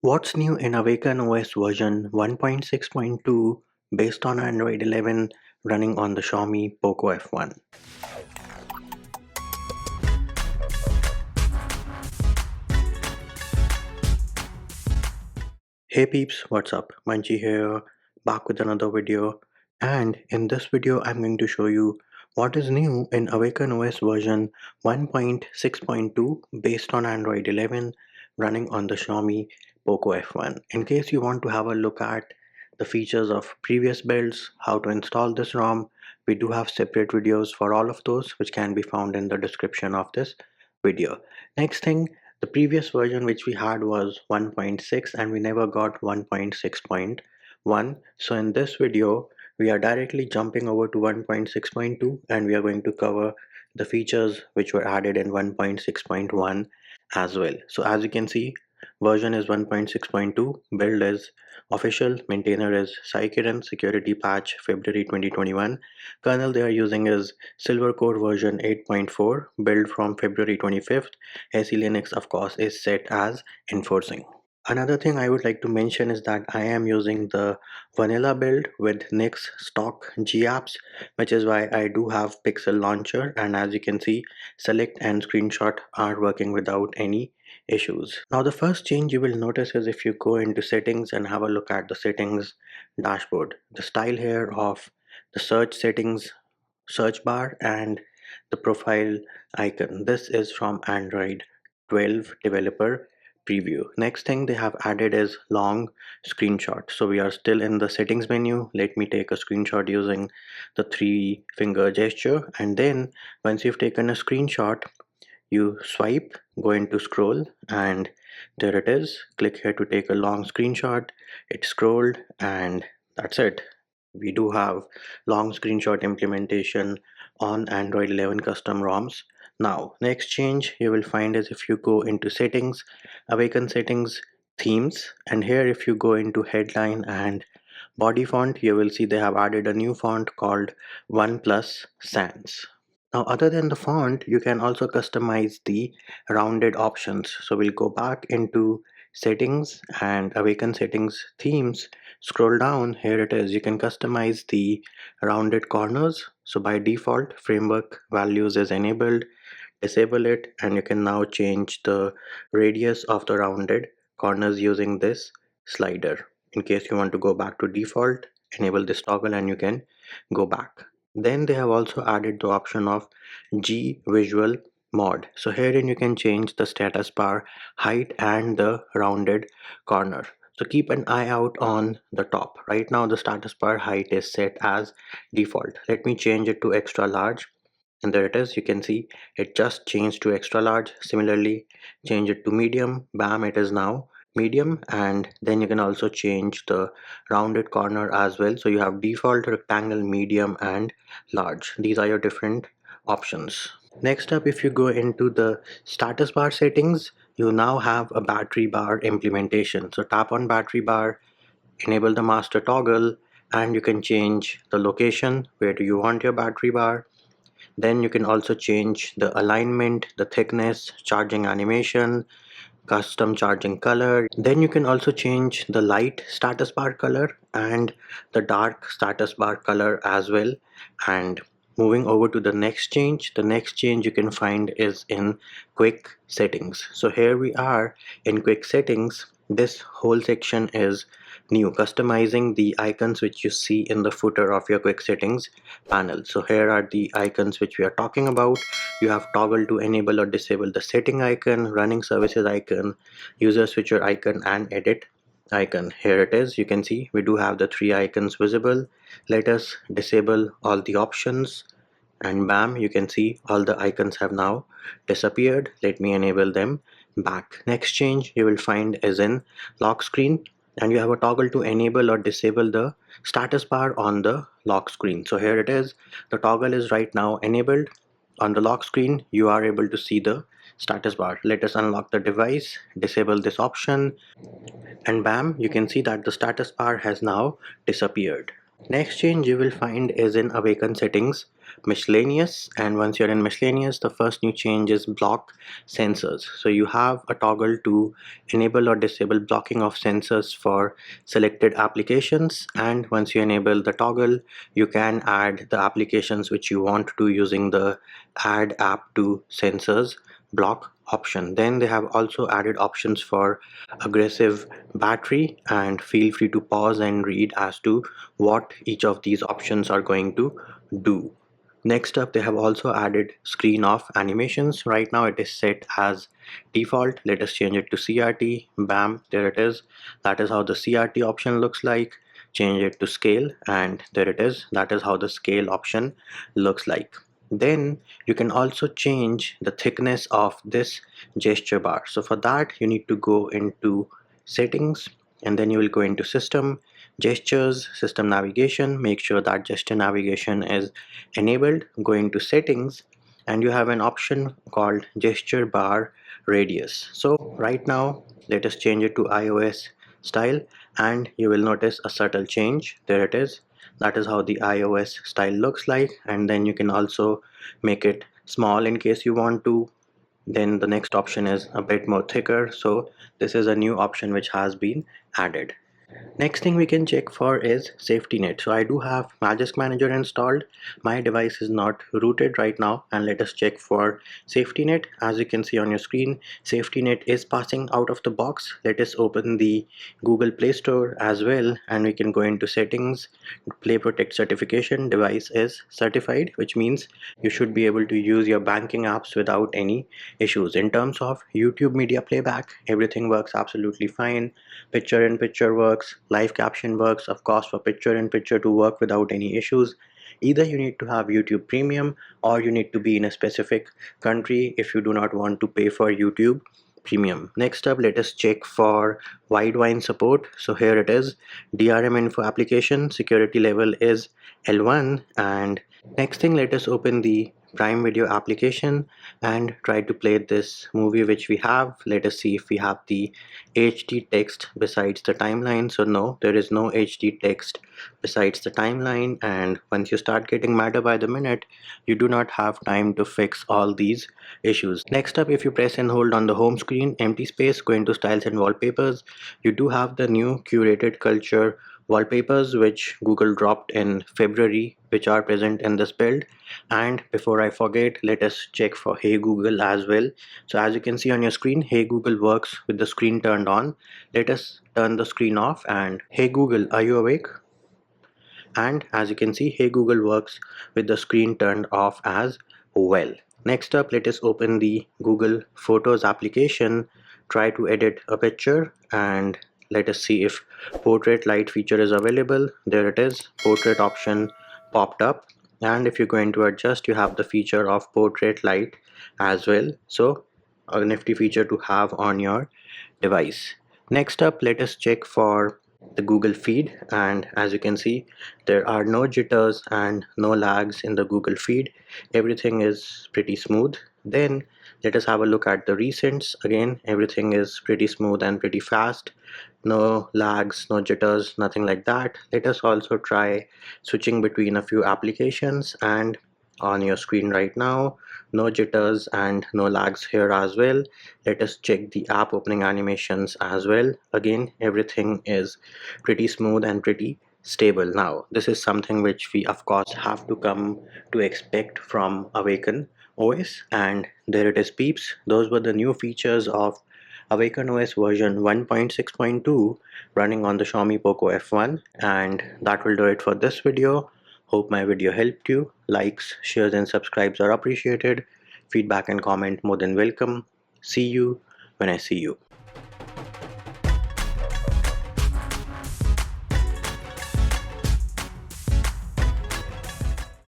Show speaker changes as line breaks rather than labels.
What's new in Awaken OS version 1.6.2 based on Android 11 running on the Xiaomi Poco F1? Hey peeps, what's up? Manchi here, back with another video. And in this video, I'm going to show you what is new in Awaken OS version 1.6.2 based on Android 11 running on the Xiaomi Poco F1. In case you want to have a look at the features of previous builds, how to install this ROM, we do have separate videos for all of those, which can be found in the description of this video. Next thing, the previous version which we had was 1.6 and we never got 1.6.1. So in this video, we are directly jumping over to 1.6.2 and we are going to cover the features which were added in 1.6.1 as well. So as you can see, version is 1.6.2, build is official, maintainer is Saikiran, security patch February 2021. Kernel they are using is Silver Core version 8.4, build from February 25th. SE Linux of course is set as enforcing. Another thing I would like to mention is that I am using the vanilla build with Nix stock GApps, which is why I do have Pixel Launcher, and as you can see, select and screenshot are working without any issues. Now the first change you will notice is if you go into settings and have a look at the settings dashboard, the style here of the search settings search bar and the profile icon. This is from Android 12 developer preview. Next thing they have added is long screenshot. So we are still in the settings menu. Let me take a screenshot using the 3-finger gesture, and then once you've taken a screenshot, you swipe, go into scroll, and there it is. Click here to take a long screenshot. It scrolled and that's it. We do have long screenshot implementation on Android 11 custom ROMs. Now next change you will find is if you go into settings, Awaken settings, themes, and here if you go into headline and body font, you will see they have added a new font called OnePlus Sans. Now other than the font, you can also customize the rounded options. So we'll go back into settings and Awaken settings themes. Scroll down, here it is. You can customize the rounded corners. So by default, framework values is enabled. Disable it and you can now change the radius of the rounded corners using this slider. In case you want to go back to default, enable this toggle and you can go back. Then they have also added the option of G visual mod. So herein you can change the status bar height and the rounded corner. So keep an eye out on the top. Right now the status bar height is set as default. Let me change it to extra large, and there it is. You can see it just changed to extra large. Similarly, change it to medium, bam, it is now medium. And then you can also change the rounded corner as well. So you have default, rectangle, medium and large. These are your different options. Next up, if you go into the status bar settings, you now have a battery bar implementation. So tap on battery bar, enable the master toggle, and you can change the location. Where do you want your battery bar? Then you can also change the alignment, the thickness, charging animation, custom charging color. Then you can also change the light status bar color and the dark status bar color as well. And moving over to the next change you can find is in quick settings. So here we are in quick settings. This whole section is new, customizing the icons which you see in the footer of your quick settings panel. So here are the icons which we are talking about. You have toggle to enable or disable the setting icon, running services icon, user switcher icon and edit icon. Here it is. You can see we do have the 3 icons visible. Let us disable all the options and bam, you can see all the icons have now disappeared. Let me enable them back. Next change you will find is in lock screen, and you have a toggle to enable or disable the status bar on the lock screen. So here it is. The toggle is right now enabled. On the lock screen you are able to see the status bar. Let us unlock the device, disable this option, and bam, you can see that the status bar has now disappeared. Next change you will find is in Awaken settings, miscellaneous, and once you're in miscellaneous, the first new change is block sensors. So you have a toggle to enable or disable blocking of sensors for selected applications, and once you enable the toggle, you can add the applications which you want to using the add app to sensors block option. Then they have also added options for aggressive battery, and feel free to pause and read as to what each of these options are going to do. Next up, they have also added screen off animations. Right now it is set as default. Let us change it to CRT. Bam, there it is. That is how the CRT option looks like. Change it to scale, and there it is. That is how the scale option looks like. Then you can also change the thickness of this gesture bar. So for that, you need to go into settings, and then you will go into system, gestures, system navigation. Make sure that gesture navigation is enabled. Go into settings, and you have an option called gesture bar radius. So right now, let us change it to iOS style, and you will notice a subtle change. There it is. That is how the iOS style looks like. And then you can also make it small in case you want to. Then the next option is a bit more thicker. So this is a new option which has been added. Next thing we can check for is safety net. So I do have Magisk Manager installed. My device is not rooted right now, and let us check for safety net. As you can see on your screen, safety net is passing out of the box. Let us open the Google Play Store as well, and we can go into settings, Play Protect certification. Device is certified, which means you should be able to use your banking apps without any issues. In terms of YouTube media playback, everything works absolutely fine. Picture in picture works, live caption works. Of course, for picture in picture to work without any issues, either you need to have YouTube Premium or you need to be in a specific country if you do not want to pay for YouTube Premium. Next up, let us check for Widevine support. So here it is, DRM info application, security level is L1. And next thing, let us open the Prime Video application and try to play this movie which we have. Let us see if we have the HD text besides the timeline. So no, there is no HD text besides the timeline, and once you start getting madder by the minute, you do not have time to fix all these issues. Next up, if you press and hold on the home screen, empty space, go into styles and wallpapers, you do have the new curated culture wallpapers which Google dropped in February, which are present in this build. And before I forget, let us check for Hey Google as well. So as you can see on your screen, Hey Google works with the screen turned on. Let us turn the screen off, and Hey Google, are you awake? And as you can see, Hey Google works with the screen turned off as well. Next up, let us open the Google Photos application, try to edit a picture, and let us see if portrait light feature is available. There it is, portrait option popped up, and if you're going to adjust, you have the feature of portrait light as well. So a nifty feature to have on your device. Next up, let us check for the Google feed, and as you can see, there are no jitters and no lags in the Google feed. Everything is pretty smooth. Then let us have a look at the recents. Again, everything is pretty smooth and pretty fast. No lags, no jitters, nothing like that. Let us also try switching between a few applications, and on your screen right now, no jitters and no lags here as well. Let us check the app opening animations as well. Again, everything is pretty smooth and pretty stable. Now this is something which we of course have to come to expect from Awaken OS, and there it is, peeps. Those were the new features of Awaken OS version 1.6.2 running on the Xiaomi Poco F1, and that will do it for this video. Hope my video helped you. Likes, shares and subscribes are appreciated. Feedback and comment more than welcome. See you when I see you.